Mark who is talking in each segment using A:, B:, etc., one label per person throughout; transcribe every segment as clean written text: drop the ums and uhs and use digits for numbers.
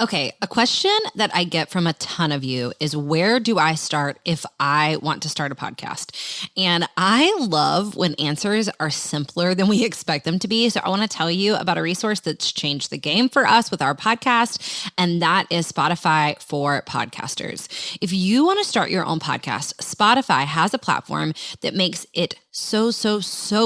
A: Okay, a question that I get from a ton of you is, where do I start if I want to start a podcast? And I love when answers are simpler than we expect them to be. So I want to tell you about a resource that's changed the game for us with our podcast, and that is Spotify for podcasters. If you want to start your own podcast, Spotify has a platform that makes it so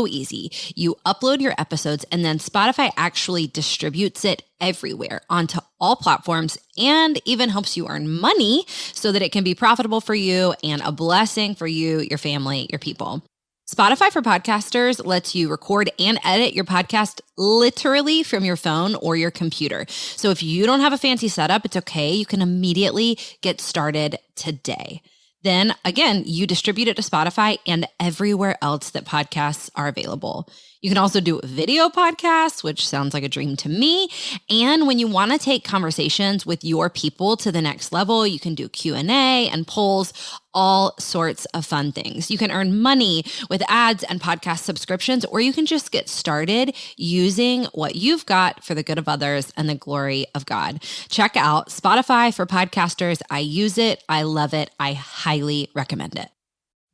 A: easy. You upload your episodes and then Spotify actually distributes it everywhere onto all platforms and even helps you earn money so that it can be profitable for you and a blessing for you, your family, your people. Spotify for Podcasters lets you record and edit your podcast literally from your phone or your computer. So if you don't have a fancy setup, it's okay. You can immediately get started today. Then again, you distribute it to Spotify and everywhere else that podcasts are available. You can also do video podcasts, which sounds like a dream to me. And when you want to take conversations with your people to the next level, you can do Q&A and polls, all sorts of fun things. You can earn money with ads and podcast subscriptions, or you can just get started using what you've got for the good of others and the glory of God. Check out Spotify for Podcasters. I use it. I love it. I highly recommend it.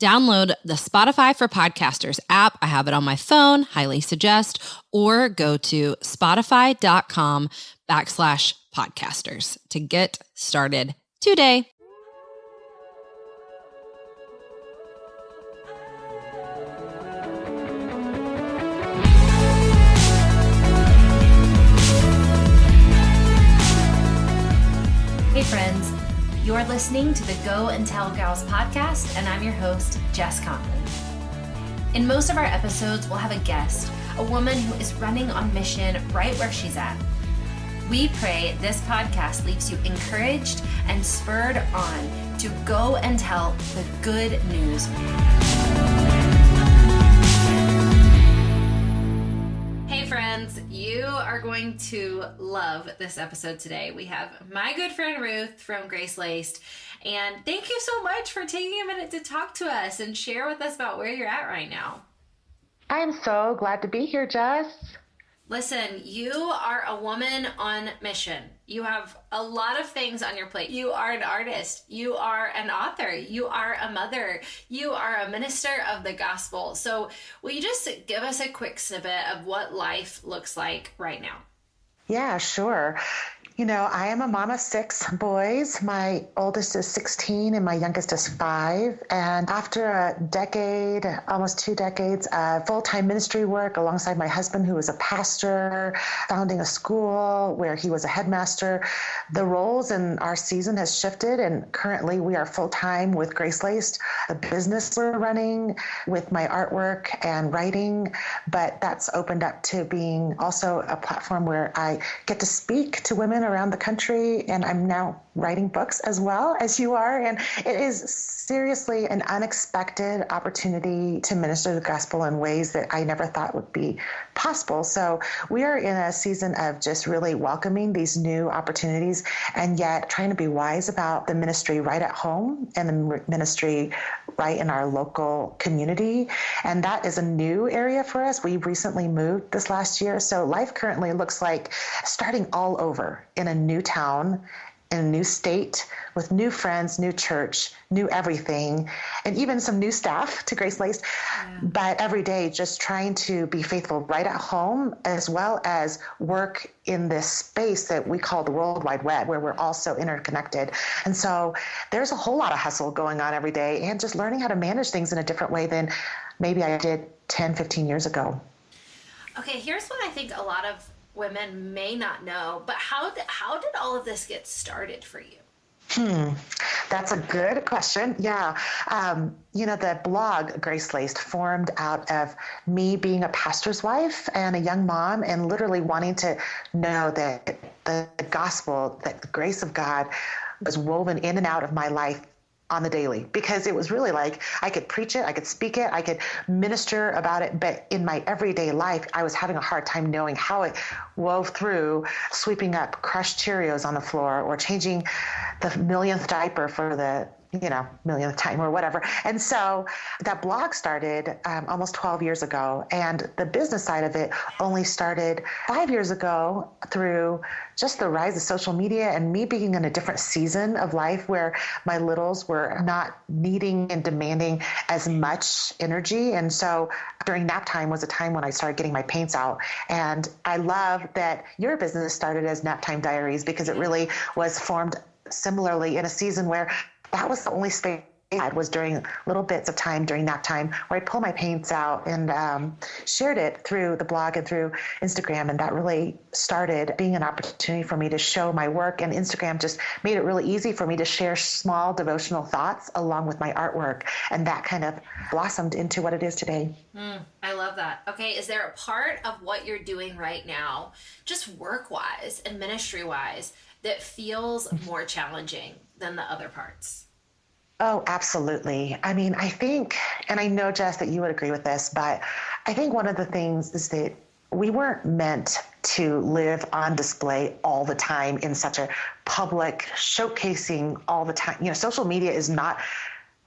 A: Download the Spotify for Podcasters app. I have it on my phone, highly suggest, or go to spotify.com/podcasters to get started today.
B: Hey friends, you're listening to the Go and Tell Gals podcast, and I'm your host, Jess Conlon. In most of our episodes, we'll have a guest, a woman who is running on mission right where she's at. We pray this podcast leaves you encouraged and spurred on to go and tell the good news. Hey friends, you are going to love this episode today. We have my good friend Ruth from Grace Laced, and thank you so much for taking a minute to talk to us and share with us about where you're at right now.
C: I am so glad to be here, Jess.
B: Listen, you are a woman on mission. You have a lot of things on your plate. You are an artist. You are an author. You are a mother. You are a minister of the gospel. So will you just give us a quick snippet of what life looks like right now?
C: Yeah, sure. You know, I am a mom of 6 boys. My oldest is 16 and my youngest is 5. And after a decade, almost 2 decades of full-time ministry work alongside my husband, who was a pastor, founding a school where he was a headmaster, the roles in our season has shifted. And currently we are full-time with Grace Laced, a business we're running with my artwork and writing. But that's opened up to being also a platform where I get to speak to women around the country, and I'm now writing books as well as you are. And it is seriously an unexpected opportunity to minister the gospel in ways that I never thought would be possible. So we are in a season of just really welcoming these new opportunities and yet trying to be wise about the ministry right at home and the ministry right in our local community. And that is a new area for us. We recently moved this last year. So life currently looks like starting all over in a new town, in a new state, with new friends, new church, new everything, and even some new staff to Grace Laced. Yeah. But every day, just trying to be faithful right at home, as well as work in this space that we call the World Wide Web, where we're all so interconnected. And so there's a whole lot of hustle going on every day, and just learning how to manage things in a different way than maybe I did 10, 15 years ago.
B: Okay, here's what I think a lot of women may not know, but how did all of this get started for you?
C: That's a good question. Yeah. The blog Grace Laced formed out of me being a pastor's wife and a young mom, and literally wanting to know that the gospel, that the grace of God was woven in and out of my life on the daily, because it was really like I could preach it, I could speak it, I could minister about it, but in my everyday life, I was having a hard time knowing how it wove through sweeping up crushed Cheerios on the floor or changing the millionth diaper for the millionth time or whatever. And so that blog started almost 12 years ago. And the business side of it only started 5 years ago through just the rise of social media and me being in a different season of life where my littles were not needing and demanding as much energy. And so during nap time was a time when I started getting my paints out. And I love that your business started as Nap Time Diaries because it really was formed similarly in a season where that was the only space I had was during little bits of time during nap time where I pull my paints out and shared it through the blog and through Instagram. And that really started being an opportunity for me to show my work. And Instagram just made it really easy for me to share small devotional thoughts along with my artwork. And that kind of blossomed into what it is today.
B: I love that. Okay, is there a part of what you're doing right now, just work-wise and ministry-wise, that feels more challenging than the other parts?
C: Oh, absolutely. I mean, I think, and I know, Jess, that you would agree with this, but I think one of the things is that we weren't meant to live on display all the time in such a public showcasing all the time. Social media is not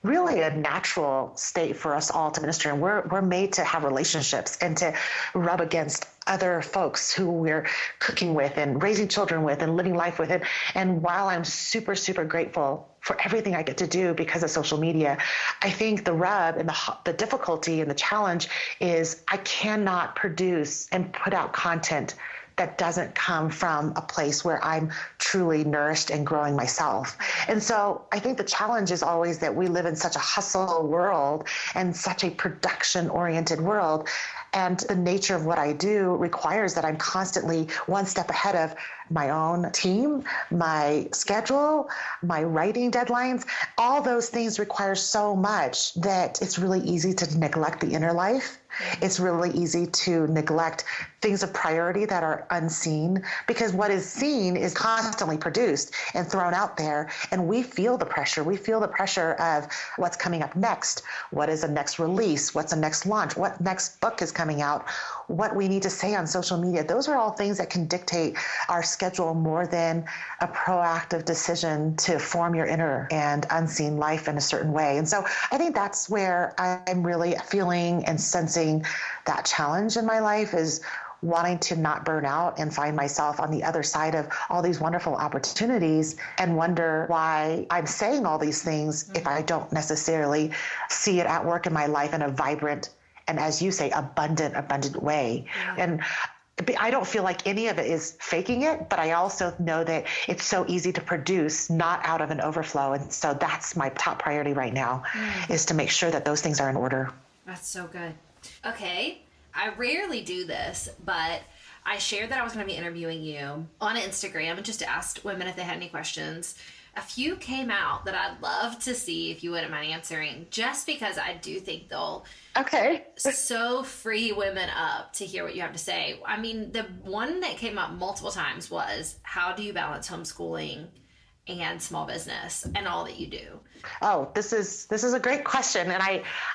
C: really a natural state for us all to minister. And we're made to have relationships and to rub against other folks who we're cooking with and raising children with and living life with. And while I'm super, super grateful for everything I get to do because of social media, I think the rub and the difficulty and the challenge is I cannot produce and put out content that doesn't come from a place where I'm truly nourished and growing myself. And so I think the challenge is always that we live in such a hustle world and such a production-oriented world. And the nature of what I do requires that I'm constantly one step ahead of my own team, my schedule, my writing deadlines. All those things require so much that it's really easy to neglect the inner life. It's really easy to neglect things of priority that are unseen, because what is seen is constantly produced and thrown out there. And we feel the pressure. We feel the pressure of what's coming up next. What is the next release? What's the next launch? What next book is coming out? What we need to say on social media. Those are all things that can dictate our schedule more than a proactive decision to form your inner and unseen life in a certain way. And so I think that's where I'm really feeling and sensing that challenge in my life, is wanting to not burn out and find myself on the other side of all these wonderful opportunities and wonder why I'm saying all these things if I don't necessarily see it at work in my life in a vibrant and, as you say, abundant way. And I don't feel like any of it is faking it, but I also know that it's so easy to produce not out of an overflow. And so that's my top priority right now, is to make sure that those things are in order.
B: That's so good. Okay. I rarely do this, but I shared that I was going to be interviewing you on Instagram and just asked women if they had any questions. A few came out that I'd love to see if you wouldn't mind answering, just because I do think they'll so free women up to hear what you have to say. I mean, the one that came up multiple times was, how do you balance homeschooling and small business and all that you do?
C: Oh, this is a great question. And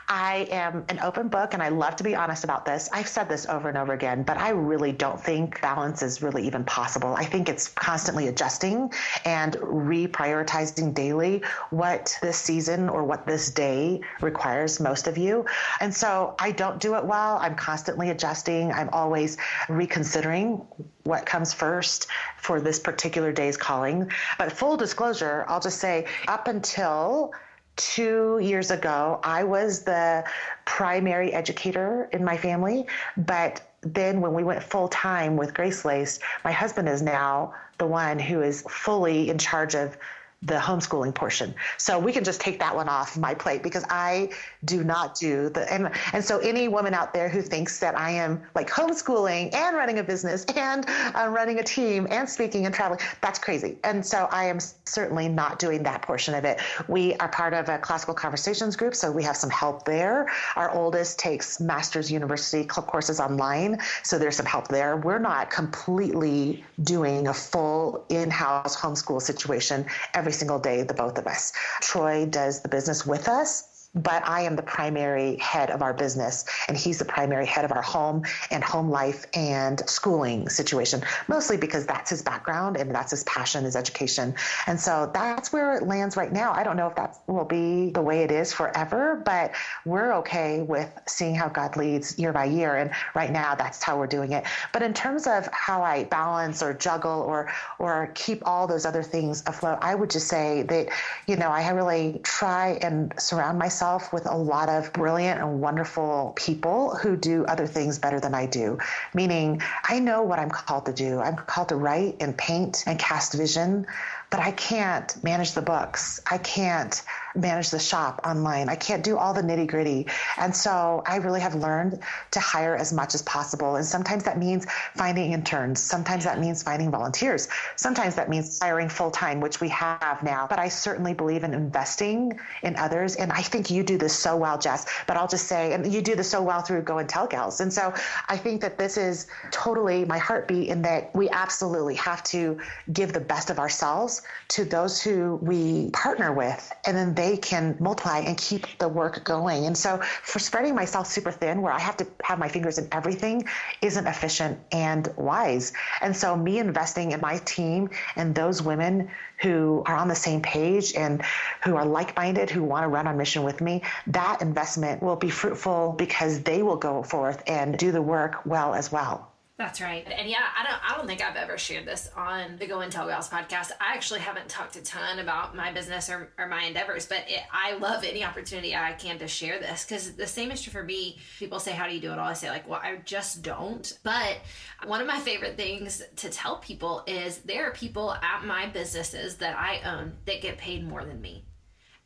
C: I am an open book, and I love to be honest about this. I've said this over and over again, but I really don't think balance is really even possible. I think it's constantly adjusting and reprioritizing daily what this season or what this day requires most of you. And so I don't do it well. I'm constantly adjusting. I'm always reconsidering what comes first for this particular day's calling. But full disclosure, I'll just say, up until 2 years ago, I was the primary educator in my family. But then when we went full time with Grace Lace, my husband is now the one who is fully in charge of the homeschooling portion. So we can just take that one off my plate, because I do not do and so any woman out there who thinks that I am like homeschooling and running a business and running a team and speaking and traveling, that's crazy. And so I am certainly not doing that portion of it. We are part of a classical conversations group, so we have some help there. Our oldest takes master's university courses online, so there's some help there. We're not completely doing a full in-house homeschool situation every single day, the both of us. Troy does the business with us, but I am the primary head of our business, and he's the primary head of our home and home life and schooling situation, mostly because that's his background and that's his passion, his education. And so that's where it lands right now. I don't know if that will be the way it is forever, but we're okay with seeing how God leads year by year. And right now, that's how we're doing it. But in terms of how I balance or juggle or keep all those other things afloat, I would just say that, I really try and surround myself with a lot of brilliant and wonderful people who do other things better than I do. Meaning, I know what I'm called to do. I'm called to write and paint and cast vision, but I can't manage the books. I can't manage the shop online. I can't do all the nitty gritty. And so I really have learned to hire as much as possible. And sometimes that means finding interns. Sometimes that means finding volunteers. Sometimes that means hiring full time, which we have now. But I certainly believe in investing in others. And I think you do this so well, Jess, but I'll just say, and you do this so well through Go and Tell Gals. And so I think that this is totally my heartbeat, in that we absolutely have to give the best of ourselves to those who we partner with, and then they can multiply and keep the work going. And so for spreading myself super thin, where I have to have my fingers in everything, isn't efficient and wise. And so me investing in my team and those women who are on the same page and who are like-minded, who want to run on mission with me, that investment will be fruitful because they will go forth and do the work well as well.
B: That's right. And yeah, I don't think I've ever shared this on the Go and Tell Gals podcast. I actually haven't talked a ton about my business or my endeavors, but I love any opportunity I can to share this, because the same is true for me. People say, how do you do it all? I say, well, I just don't. But one of my favorite things to tell people is there are people at my businesses that I own that get paid more than me.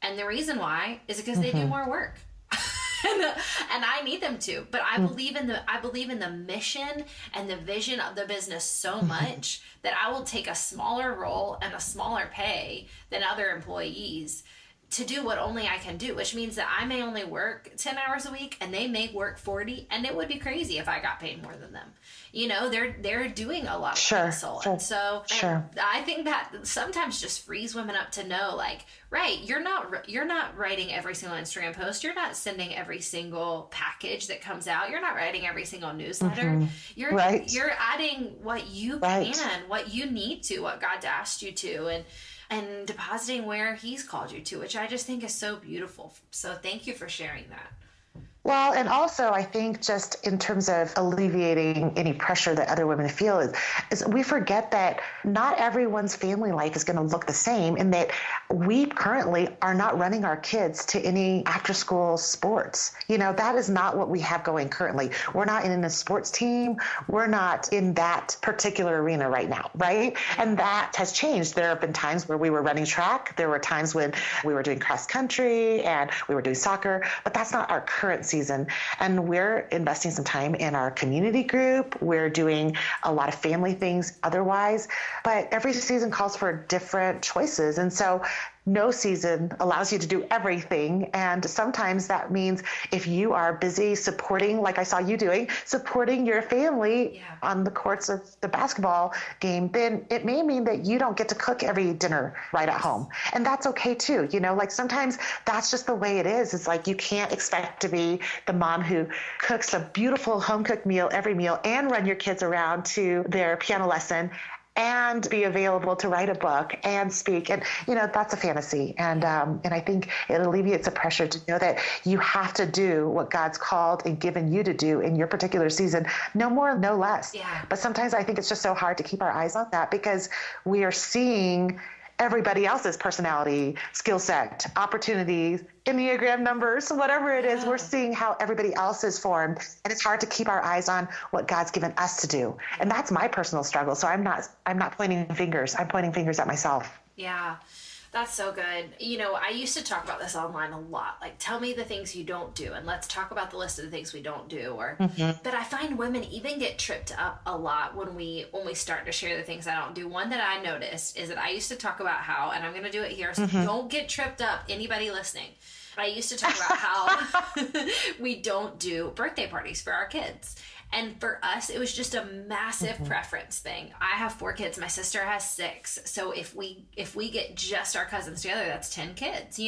B: And the reason why is because they do more work. And I need them to, but I believe in the mission and the vision of the business so much that I will take a smaller role and a smaller pay than other employees to do what only I can do, which means that I may only work 10 hours a week and they may work 40, and it would be crazy if I got paid more than them. They're doing a lot of hustle. And so I think that sometimes just frees women up to know, like, right, you're not writing every single Instagram post. You're not sending every single package that comes out. You're not writing every single newsletter. You're adding what you can, what you need to, what God's asked you to, and depositing where he's called you to, which I just think is so beautiful. So thank you for sharing that.
C: Well, and also I think just in terms of alleviating any pressure that other women feel is we forget that not everyone's family life is going to look the same, and that we currently are not running our kids to any after school sports. That is not what we have going currently. We're not in a sports team. We're not in that particular arena right now, right? And that has changed. There have been times where we were running track. There were times when we were doing cross country and we were doing soccer, but that's not our current season. And we're investing some time in our community group. We're doing a lot of family things otherwise, but every season calls for different choices. And so no season allows you to do everything. And sometimes that means if you are busy supporting, like I saw you doing, supporting your family on the courts of the basketball game, then it may mean that you don't get to cook every dinner right at home. And that's okay too. Like sometimes that's just the way it is. It's like you can't expect to be the mom who cooks a beautiful home cooked meal every meal and run your kids around to their piano lesson and be available to write a book and speak. And, that's a fantasy. And I think it alleviates the pressure to know that you have to do what God's called and given you to do in your particular season, no more, no less. Yeah. But sometimes I think it's just so hard to keep our eyes on that because we are seeing everybody else's personality, skill set, opportunities, Enneagram numbers, whatever it is, we're seeing how everybody else is formed. And it's hard to keep our eyes on what God's given us to do. And that's my personal struggle. So I'm not pointing fingers. I'm pointing fingers at myself.
B: Yeah. That's so good. I used to talk about this online a lot. Like, tell me the things you don't do, and let's talk about the list of the things we don't do. But I find women even get tripped up a lot when we start to share the things I don't do. One that I noticed is that I used to talk about how, and I'm going to do it here, so don't get tripped up, anybody listening. I used to talk about how we don't do birthday parties for our kids. And for us, it was just a massive preference thing. I have 4 kids. My sister has 6. So if we get just our cousins together, that's 10 kids.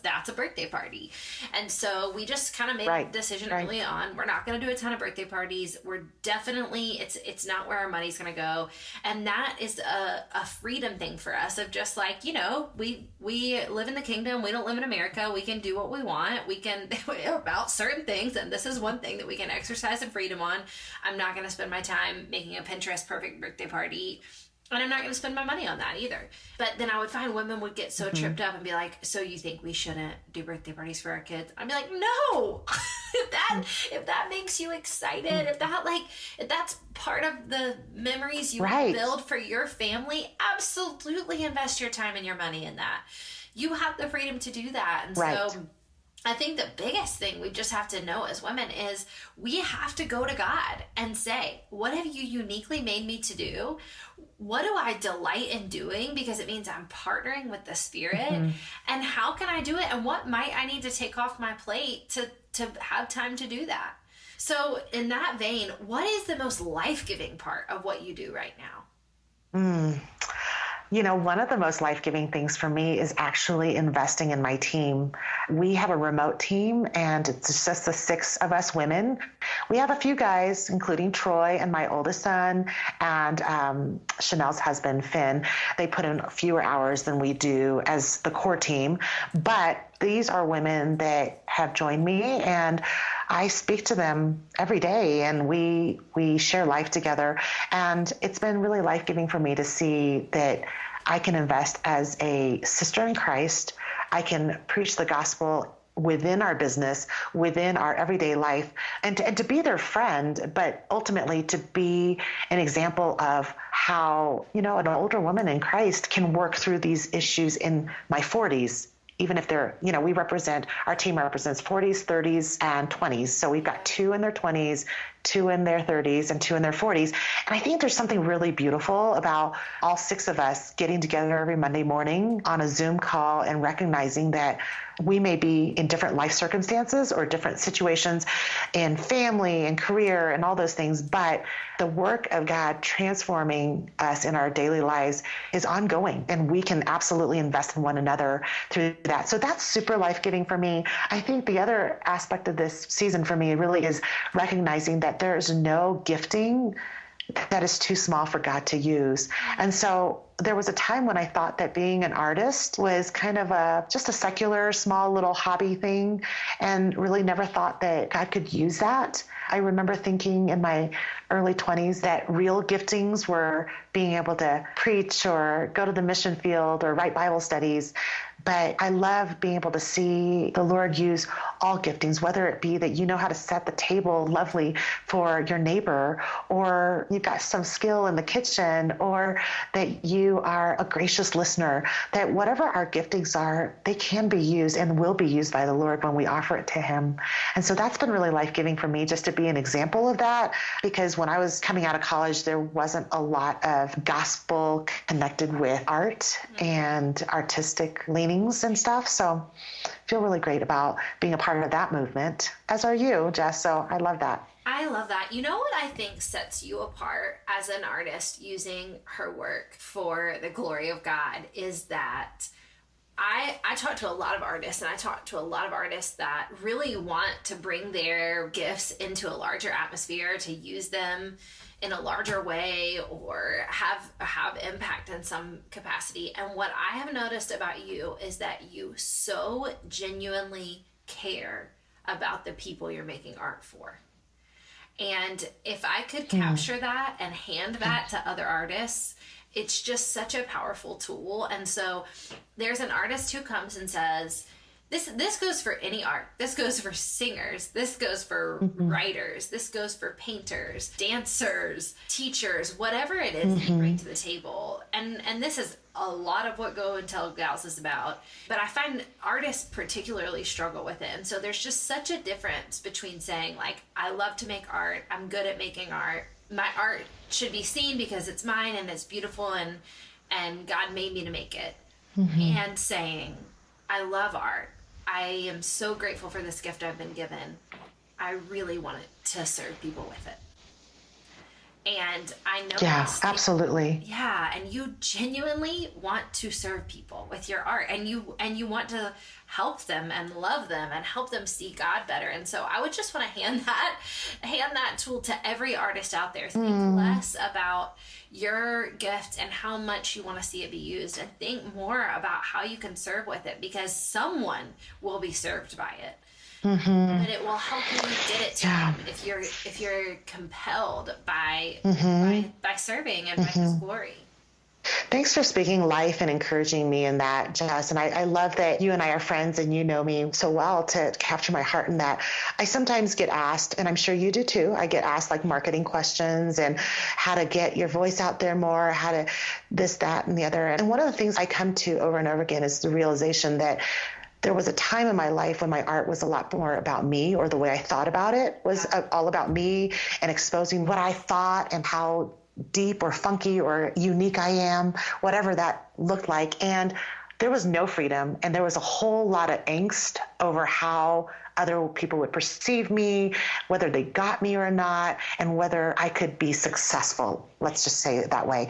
B: That's a birthday party. And so we just kind of made a decision early on. We're not going to do a ton of birthday parties. We're definitely, it's not where our money's going to go. And that is a freedom thing for us of just like, we live in the kingdom. We don't live in America. We can do what we want. We can about certain things. And this is one thing that we can exercise some freedom on. I'm not going to spend my time making a Pinterest perfect birthday party. And I'm not going to spend my money on that either. But then I would find women would get so tripped up and be like, so you think we shouldn't do birthday parties for our kids? I'd be like, no. if that makes you excited, if that's part of the memories you build for your family, absolutely invest your time and your money in that. You have the freedom to do that. And so I think the biggest thing we just have to know as women is we have to go to God and say, what have you uniquely made me to do? What do I delight in doing? Because it means I'm partnering with the Spirit. And how can I do it? And what might I need to take off my plate to have time to do that? So in that vein, what is the most life-giving part of what you do right now?
C: One of the most life-giving things for me is actually investing in my team. We have a remote team, and it's just the 6 of us women. We have a few guys, including Troy and my oldest son, and Chanel's husband, Finn. They put in fewer hours than we do as the core team. But these are women that have joined me, and I speak to them every day, and we share life together. And it's been really life-giving for me to see that I can invest as a sister in Christ. I can preach the gospel within our business, within our everyday life, and to be their friend, but ultimately to be an example of how, an older woman in Christ can work through these issues in my 40s. Even if they're, our team represents 40s, 30s, and 20s. So we've got 2 in their 20s, 2 in their 30s, and 2 in their 40s. And I think there's something really beautiful about all 6 of us getting together every Monday morning on a Zoom call and recognizing that we may be in different life circumstances or different situations in family and career and all those things, but the work of God transforming us in our daily lives is ongoing, and we can absolutely invest in one another through that. So that's super life-giving for me. I think the other aspect of this season for me really is recognizing that there is no gifting that is too small for God to use. And so there was a time when I thought that being an artist was kind of just a secular, small little hobby thing, and really never thought that God could use that. I remember thinking in my early 20s that real giftings were being able to preach or go to the mission field or write Bible studies. But I love being able to see the Lord use all giftings, whether it be that you know how to set the table lovely for your neighbor, or you've got some skill in the kitchen, or that you are a gracious listener, that whatever our giftings are, they can be used and will be used by the Lord when we offer it to Him. And so that's been really life-giving for me, just to be an example of that, because when I was coming out of college, there wasn't a lot of gospel connected with art and artistic leanings and stuff. So I feel really great about being a part of that movement, as are you, Jess. So I love that.
B: I love that. You know what I think sets you apart as an artist using her work for the glory of God is that I talk to a lot of artists, and I talk to a lot of artists that really want to bring their gifts into a larger atmosphere, to use them in a larger way or have impact in some capacity. And what I have noticed about you is that you so genuinely care about the people you're making art for. And if I could capture that and hand that to other artists, it's just such a powerful tool. And so there's an artist who comes and says, this goes for any art. This goes for singers. This goes for writers. This goes for painters, dancers, teachers, whatever it is that you bring to the table. And this is a lot of what Go and Tell Gals is about. But I find artists particularly struggle with it. And so there's just such a difference between saying, like, I love to make art. I'm good at making art. My art should be seen because it's mine and it's beautiful and God made me to make it. And saying, I love art. I am so grateful for this gift I've been given. I really want to serve people with it. And I know,
C: Yeah, absolutely.
B: yeah, and you genuinely want to serve people with your art, and you want to help them and love them and help them see God better. And so I would just want to hand that tool to every artist out there. Think less about your gift and how much you want to see it be used, and think more about how you can serve with it, because someone will be served by it. But it will help you get it to him if you're compelled by serving and by His glory.
C: Thanks for speaking life and encouraging me in that, Jess. And I love that you and I are friends and you know me so well to capture my heart in that. I sometimes get asked, and I'm sure you do too, I get asked like marketing questions and how to get your voice out there more, how to this, that, and the other. And one of the things I come to over and over again is the realization that there was a time in my life when my art was a lot more about me, or the way I thought about it was all about me and exposing what I thought and how deep or funky or unique I am, whatever that looked like. And there was no freedom, and there was a whole lot of angst over how other people would perceive me, whether they got me or not, and whether I could be successful. Let's just say it that way.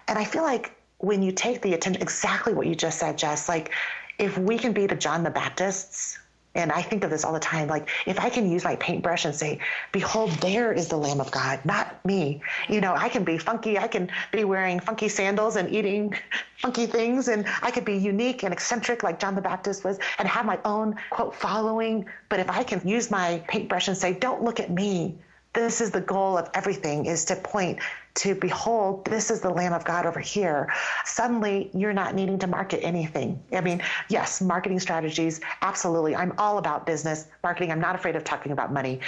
C: And I feel like when you take the attention, exactly what you just said, Jess, like, if we can be the John the Baptists, and I think of this all the time, like if I can use my paintbrush and say, behold, there is the Lamb of God, not me. You know, I can be funky. I can be wearing funky sandals and eating funky things. And I could be unique and eccentric like John the Baptist was and have my own, quote, following. But if I can use my paintbrush and say, don't look at me. This is the goal of everything, is to point to, behold, this is the Lamb of God over here. Suddenly, you're not needing to market anything. I mean, yes, marketing strategies, absolutely. I'm all about business marketing. I'm not afraid of talking about money.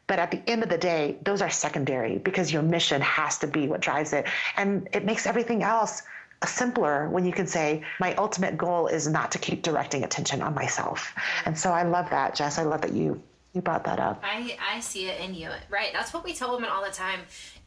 C: But at the end of the day, those are secondary, because your mission has to be what drives it. And it makes everything else simpler when you can say, my ultimate goal is not to keep directing attention on myself. And so I love that, Jess. I love that you brought that up.
B: I see it in you. Right. That's what we tell women all the time.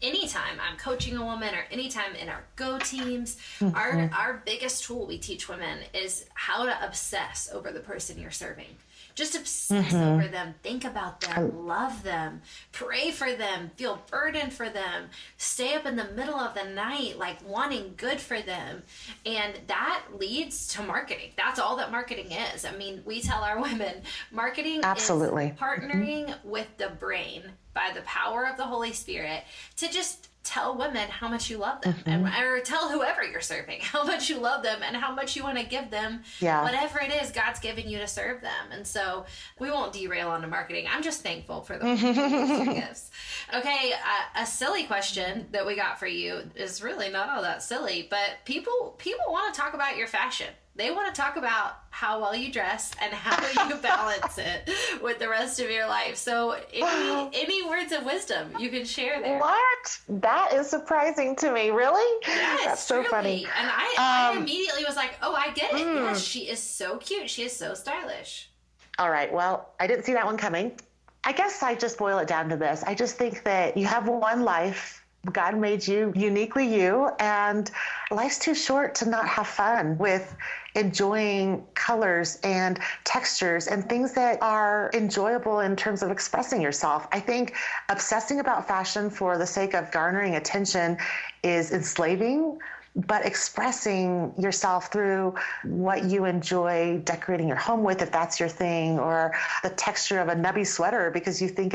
B: Anytime I'm coaching a woman, or anytime in our Go teams, our biggest tool we teach women is how to obsess over the person you're serving. Just obsess over them, think about them, love them, pray for them, feel burdened for them, stay up in the middle of the night, like wanting good for them. And that leads to marketing. That's all that marketing is. I mean, we tell our women, marketing is partnering with the brain by the power of the Holy Spirit to just tell women how much you love them, or tell whoever you're serving how much you love them and how much you want to give them whatever it is God's given you to serve them. And so we won't derail onto marketing. I'm just thankful for the gifts. Okay, a silly question that we got for you is really not all that silly, but people want to talk about your fashion. They want to talk about how well you dress and how you balance it with the rest of your life. So any words of wisdom you can share there?
C: What? That is surprising to me. Really?
B: Yes,
C: that's so funny.
B: And I immediately was like, oh, I get it. Yes, she is so cute. She is so stylish.
C: All right. Well, I didn't see that one coming. I guess I just boil it down to this. I just think that you have one life. God made you uniquely you, and life's too short to not have fun with enjoying colors and textures and things that are enjoyable in terms of expressing yourself. I think obsessing about fashion for the sake of garnering attention is enslaving, but expressing yourself through what you enjoy decorating your home with, if that's your thing, or the texture of a nubby sweater because you think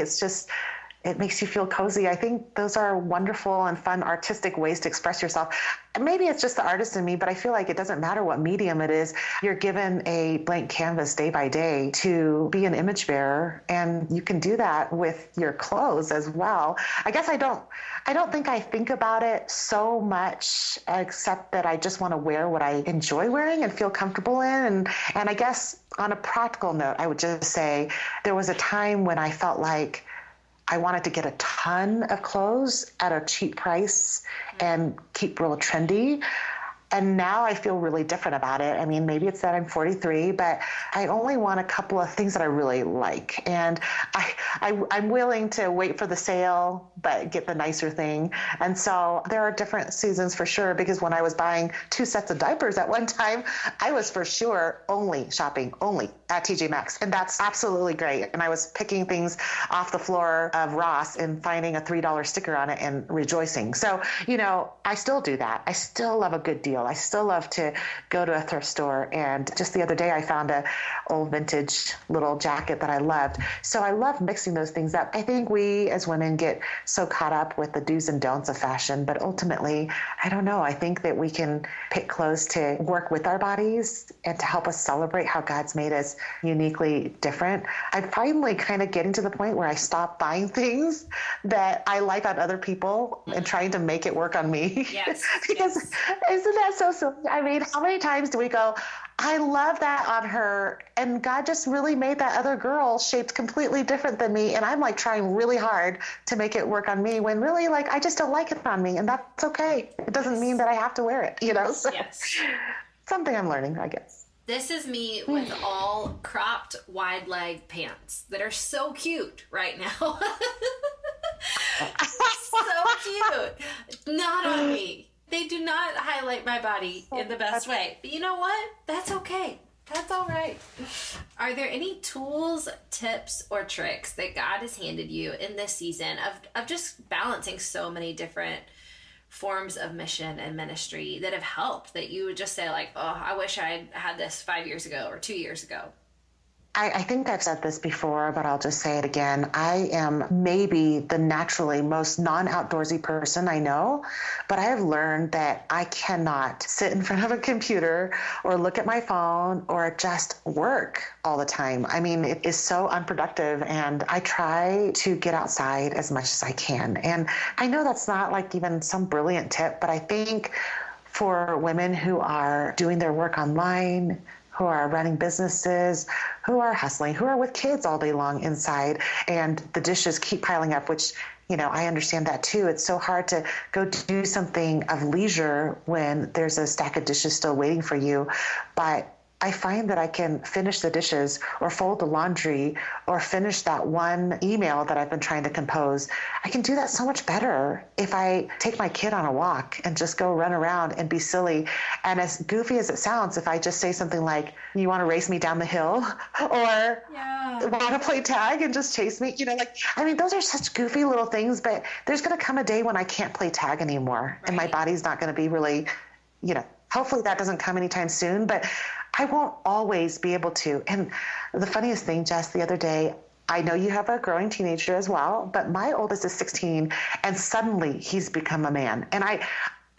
C: it makes you feel cozy. I think those are wonderful and fun artistic ways to express yourself. Maybe it's just the artist in me, but I feel like it doesn't matter what medium it is. You're given a blank canvas day by day to be an image bearer, and you can do that with your clothes as well. I guess I don't think I think about it so much, except that I just want to wear what I enjoy wearing and feel comfortable in. And I guess on a practical note, I would just say there was a time when I felt like I wanted to get a ton of clothes at a cheap price and keep real trendy. And now I feel really different about it. I mean, maybe it's that I'm 43, but I only want a couple of things that I really like. And I'm willing to wait for the sale, but get the nicer thing. And so there are different seasons for sure, because when I was buying 2 sets of diapers at one time, I was for sure shopping only at TJ Maxx. And that's absolutely great. And I was picking things off the floor of Ross and finding a $3 sticker on it and rejoicing. So, I still do that. I still love a good deal. I still love to go to a thrift store. And just the other day, I found a old vintage little jacket that I loved. So I love mixing those things up. I think we as women get so caught up with the do's and don'ts of fashion, but ultimately, I don't know. I think that we can pick clothes to work with our bodies and to help us celebrate how God's made us uniquely different. I'm finally kind of getting to the point where I stop buying things that I like on other people and trying to make it work on me.
B: Yes.
C: Because isn't that so silly? I mean, how many times do we go, I love that on her, and God just really made that other girl shaped completely different than me, and I'm like trying really hard to make it work on me, when really, like, I just don't like it on me, and that's okay. It doesn't mean that I have to wear it, So
B: Yes.
C: something I'm learning, I guess.
B: This is me with all cropped wide leg pants that are so cute right now. So cute. Not on me. They do not highlight my body in the best way. But you know what? That's okay. That's all right. Are there any tools, tips, or tricks that God has handed you in this season of just balancing so many different forms of mission and ministry that have helped, that you would just say like, oh, I wish I had this 5 years ago or 2 years ago?
C: I think I've said this before, but I'll just say it again. I am maybe the naturally most non-outdoorsy person I know, but I have learned that I cannot sit in front of a computer or look at my phone or just work all the time. I mean, it is so unproductive, and I try to get outside as much as I can. And I know that's not like even some brilliant tip, but I think for women who are doing their work online, who are running businesses, who are hustling, who are with kids all day long inside, and the dishes keep piling up, which, I understand that too. It's so hard to go do something of leisure when there's a stack of dishes still waiting for you. But I find that I can finish the dishes or fold the laundry or finish that one email that I've been trying to compose. I can do that so much better if I take my kid on a walk and just go run around and be silly. And as goofy as it sounds, if I just say something like, you want to race me down the hill, or want to play tag and just chase me, those are such goofy little things, but there's going to come a day when I can't play tag anymore. Right. And my body's not going to be really, hopefully that doesn't come anytime soon, but I won't always be able to. And the funniest thing, Jess, the other day, I know you have a growing teenager as well, but my oldest is 16, and suddenly he's become a man. And I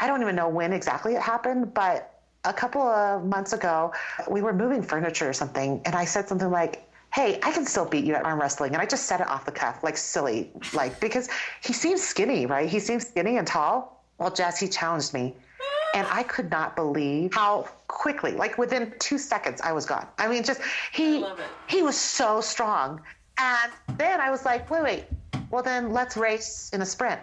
C: don't even know when exactly it happened, but a couple of months ago, we were moving furniture or something, and I said something like, hey, I can still beat you at arm wrestling. And I just said it off the cuff, like silly, because he seems skinny, right? He seems skinny and tall. Well, Jess, he challenged me. And I could not believe how quickly, like within 2 seconds, I was gone. I mean, he was so strong. And then I was like, wait, well then let's race in a sprint.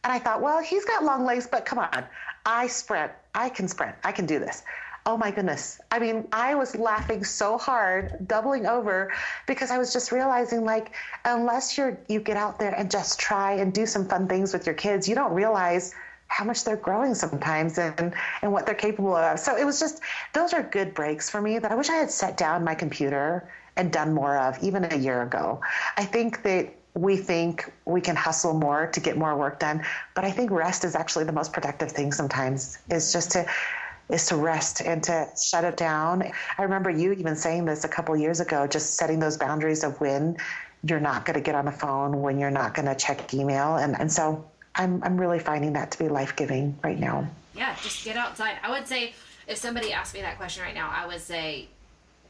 C: And I thought, well, he's got long legs, but come on, I sprint, I can do this. Oh my goodness. I mean, I was laughing so hard, doubling over, because I was just realizing, like, unless you get out there and just try and do some fun things with your kids, you don't realize how much they're growing sometimes and what they're capable of. So it was just, those are good breaks for me that I wish I had set down my computer and done more of even a year ago. I think that we think we can hustle more to get more work done, but I think rest is actually the most productive thing sometimes, is to rest and to shut it down. I remember you even saying this a couple of years ago, just setting those boundaries of when you're not going to get on the phone, when you're not going to check email. And so I'm really finding that to be life-giving right now.
B: Yeah, just get outside. I would say, if somebody asked me that question right now, I would say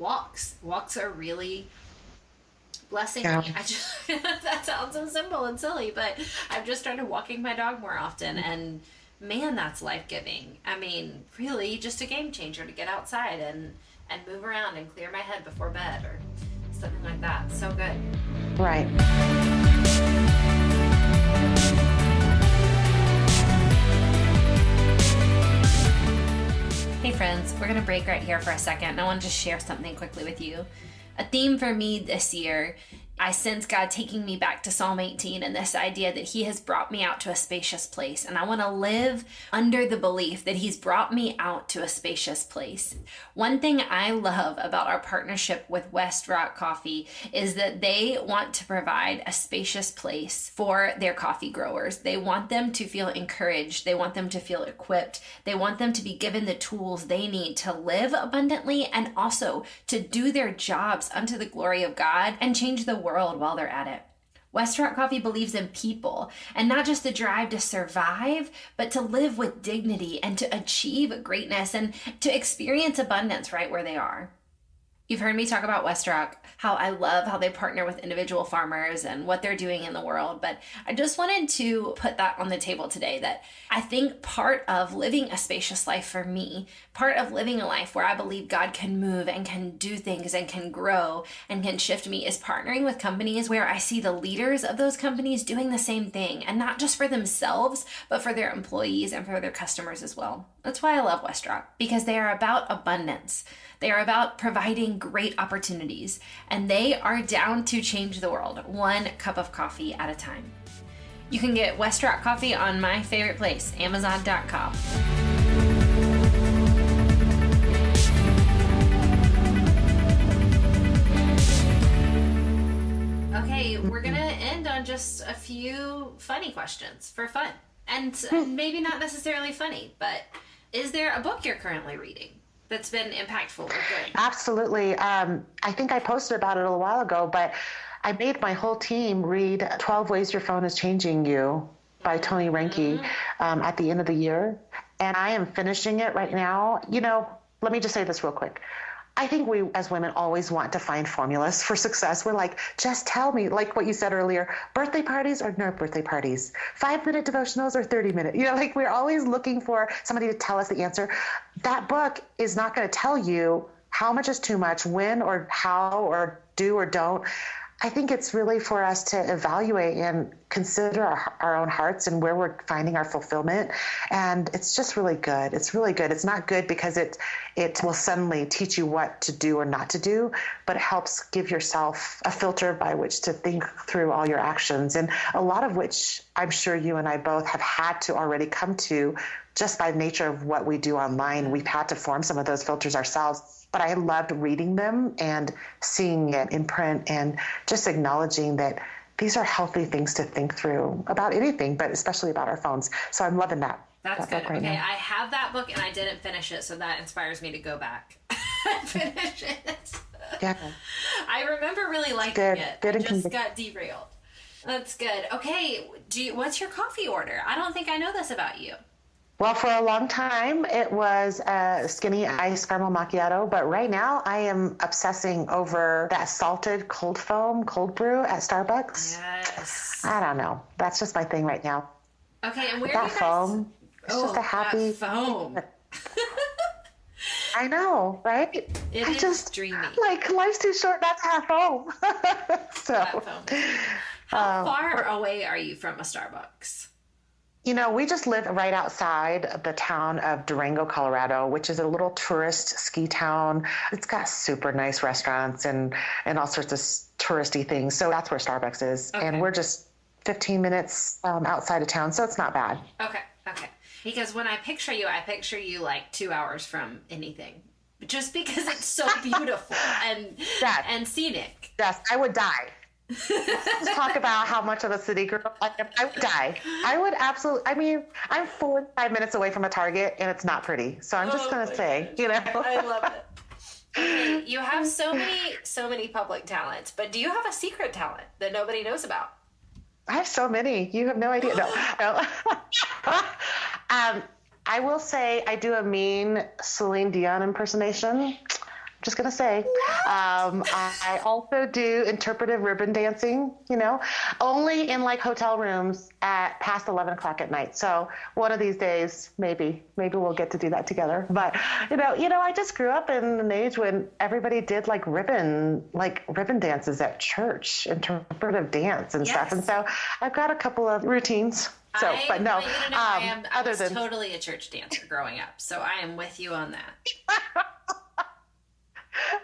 B: walks. Walks are really blessing me. That sounds so simple and silly, but I've just started walking my dog more often, and man, that's life-giving. I mean, really just a game changer to get outside and move around and clear my head before bed or something like that. So good.
C: Right.
B: Hey friends, we're going to break right here for a second, and I want to just share something quickly with you. A theme for me this year, I sense God taking me back to Psalm 18 and this idea that he has brought me out to a spacious place. And I want to live under the belief that he's brought me out to a spacious place. One thing I love about our partnership with West Rock Coffee is that they want to provide a spacious place for their coffee growers. They want them to feel encouraged. They want them to feel equipped. They want them to be given the tools they need to live abundantly and also to do their jobs unto the glory of God and change the world while they're at it. West Rock Coffee believes in people, and not just the drive to survive, but to live with dignity and to achieve greatness and to experience abundance right where they are. You've heard me talk about West Rock, how I love how they partner with individual farmers and what they're doing in the world. But I just wanted to put that on the table today, that I think part of living a spacious life for me, part of living a life where I believe God can move and can do things and can grow and can shift me, is partnering with companies where I see the leaders of those companies doing the same thing, and not just for themselves, but for their employees and for their customers as well. That's why I love West Rock, because they are about abundance. They are about providing great opportunities, and they are down to change the world one cup of coffee at a time. You can get West Rock Coffee on my favorite place, Amazon.com. Okay, we're going to end on just a few funny questions for fun. And maybe not necessarily funny, but is there a book you're currently reading that's been impactful or good?
C: Absolutely. I think I posted about it a little while ago, but I made my whole team read 12 Ways Your Phone is Changing You by Tony Reinke at the end of the year. And I am finishing it right now. You know, let me just say this real quick. I think we as women always want to find formulas for success. We're like, just tell me, like what you said earlier, birthday parties or no birthday parties, 5-minute devotionals or 30-minute, you know, like we're always looking for somebody to tell us the answer. That book is not going to tell you how much is too much, when or how or do or don't. I think it's really for us to evaluate and consider our own hearts and where we're finding our fulfillment. And it's just really good. It's really good. It's not good because it will suddenly teach you what to do or not to do, but it helps give yourself a filter by which to think through all your actions, and a lot of which I'm sure you and I both have had to already come to just by nature of what we do online. We've had to form some of those filters ourselves. But I loved reading them and seeing it in print and just acknowledging that these are healthy things to think through about anything, but especially about our phones. So I'm loving that.
B: That's good. Right now. I have that book and I didn't finish it, so that inspires me to go back and finish it.
C: Yeah.
B: I remember really liking it. I just got derailed. That's good. Okay, what's your coffee order? I don't think I know this about you.
C: Well, for a long time, it was a skinny iced caramel macchiato, but right now I am obsessing over that salted cold foam cold brew at Starbucks.
B: Yes.
C: I don't know. That's just my thing right now.
B: Okay, and where
C: that
B: do you guys...
C: foam, it's just a happy...
B: That foam.
C: I know, right?
B: It is just dreamy.
C: Like, life's too short not to have foam. So,
B: that foam. How far away are you from a Starbucks?
C: You know, we just live right outside of the town of Durango, Colorado, which is a little tourist ski town. It's got super nice restaurants and all sorts of touristy things. So that's where Starbucks is. Okay. And we're just 15 minutes outside of town, so it's not bad.
B: Okay. Because when I picture you like 2 hours from anything. Just because it's so beautiful and scenic.
C: Yes, I would die. Let's talk about how much of a city girl I am. I would die. I would absolutely. I mean, I'm 45 minutes away from a Target, and it's not pretty. So I'm just gonna say, you know.
B: I love it. Okay, you have so many public talents, but do you have a secret talent that nobody knows about?
C: I have so many. You have no idea. No. I will say I do a mean Celine Dion impersonation. Just going to say, I also do interpretive ribbon dancing, you know, only in like hotel rooms at past 11 o'clock at night. So one of these days, maybe we'll get to do that together. But, you know, I just grew up in an age when everybody did like ribbon dances at church, interpretive dance and stuff. And so I've got a couple of routines. So, but no,
B: I was totally a church dancer growing up. So I am with you on that.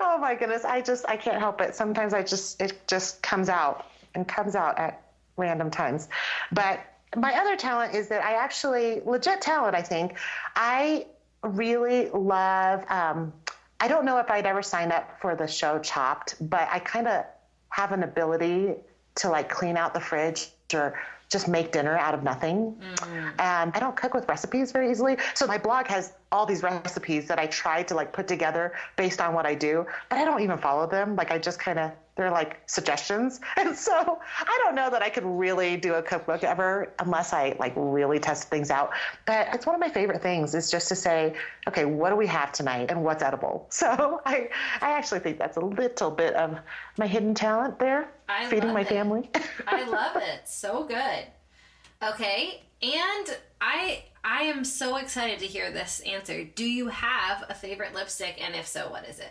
C: Oh my goodness. I can't help it. Sometimes it just comes out at random times. But my other talent is that I actually, legit talent, I think, I really love, I don't know if I'd ever sign up for the show Chopped, but I kind of have an ability to like clean out the fridge or just make dinner out of nothing. And I don't cook with recipes very easily. So my blog has all these recipes that I try to like put together based on what I do, but I don't even follow them. Like I just kind of, they're like suggestions. And so I don't know that I could really do a cookbook ever unless I like really test things out. But it's one of my favorite things is just to say, okay, what do we have tonight and what's edible? So I actually think that's a little bit of my hidden talent there, feeding my family.
B: I love it. So good. Okay. And I am so excited to hear this answer. Do you have a favorite lipstick? And if so, what is it?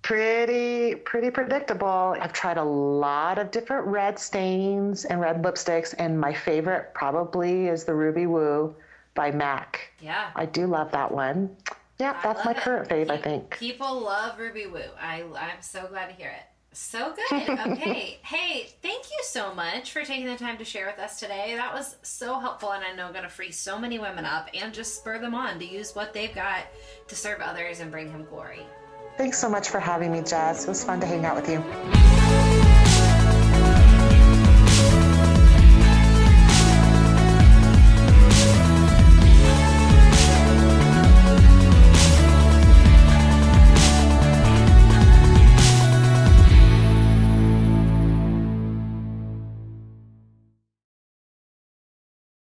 C: Pretty predictable. I've tried a lot of different red stains and red lipsticks, and my favorite probably is the Ruby Woo by MAC.
B: Yeah.
C: I do love that one. Yeah, that's my current fave, I think.
B: People love Ruby Woo. I'm so glad to hear it. So good. Okay. Hey, thank you so much for taking the time to share with us today. That was so helpful, and I know going to free so many women up and just spur them on to use what they've got to serve others and bring him glory.
C: Thanks so much for having me, Jess. It was fun to hang out with you.